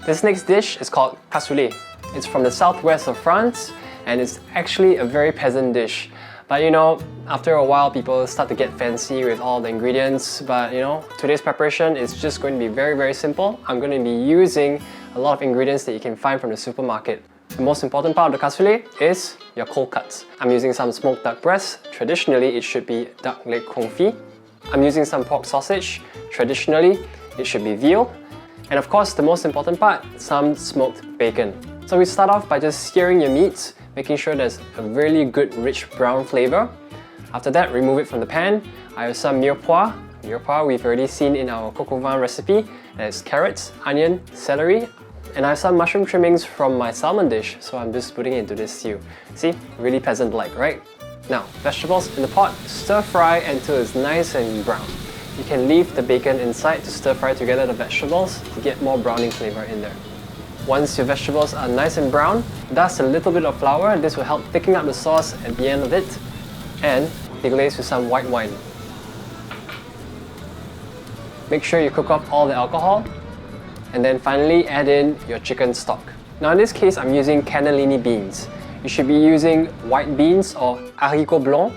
This next dish is called cassoulet. It's from the southwest of France and it's actually a very peasant dish. But you know, after a while people start to get fancy with all the ingredients, but you know, today's preparation is just going to be very simple. I'm going to be using a lot of ingredients that you can find from the supermarket. The most important part of the cassoulet is your cold cuts. I'm using some smoked duck breast. Traditionally, it should be duck leg confit. I'm using some pork sausage. Traditionally, it should be veal. And of course, the most important part, some smoked bacon. So we start off by just searing your meats, making sure there's a really good rich brown flavor. After that, remove it from the pan. I have some mirepoix. Mirepoix we've already seen in our coq au vin recipe. There's carrots, onion, celery. And I have some mushroom trimmings from my salmon dish, so I'm just putting it into this stew. See? Really peasant-like, right? Now, vegetables in the pot, stir fry until it's nice and brown. You can leave the bacon inside to stir fry together the vegetables to get more browning flavor in there. Once your vegetables are nice and brown, dust a little bit of flour. This will help thicken up the sauce at the end of it. And deglaze with some white wine. Make sure you cook off all the alcohol. And then finally add in your chicken stock. Now in this case, I'm using cannellini beans. You should be using white beans or haricots blancs,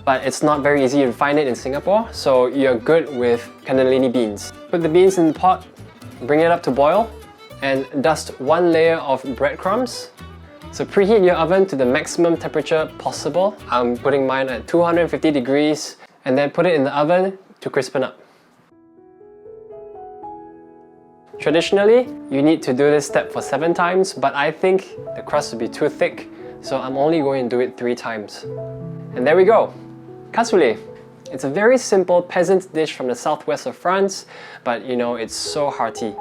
but it's not very easy to find it in Singapore, so you're good with cannellini beans. Put the beans in the pot, bring it up to boil, and dust one layer of breadcrumbs. So preheat your oven to the maximum temperature possible. I'm putting mine at 250 degrees, and then put it in the oven to crispen up. Traditionally, you need to do this step for 7 times, but I think the crust will be too thick, so I'm only going to do it 3 times. And there we go! Cassoulet. It's a very simple peasant dish from the southwest of France, but you know, it's so hearty.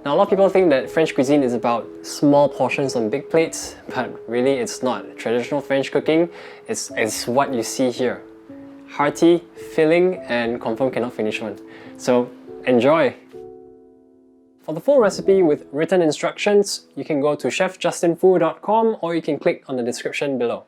Now, a lot of people think that French cuisine is about small portions on big plates, but really it's not. Traditional French cooking is what you see here. Hearty, filling, and confirm cannot finish one. So enjoy! For the full recipe with written instructions, you can go to chefjustinfu.com or you can click on the description below.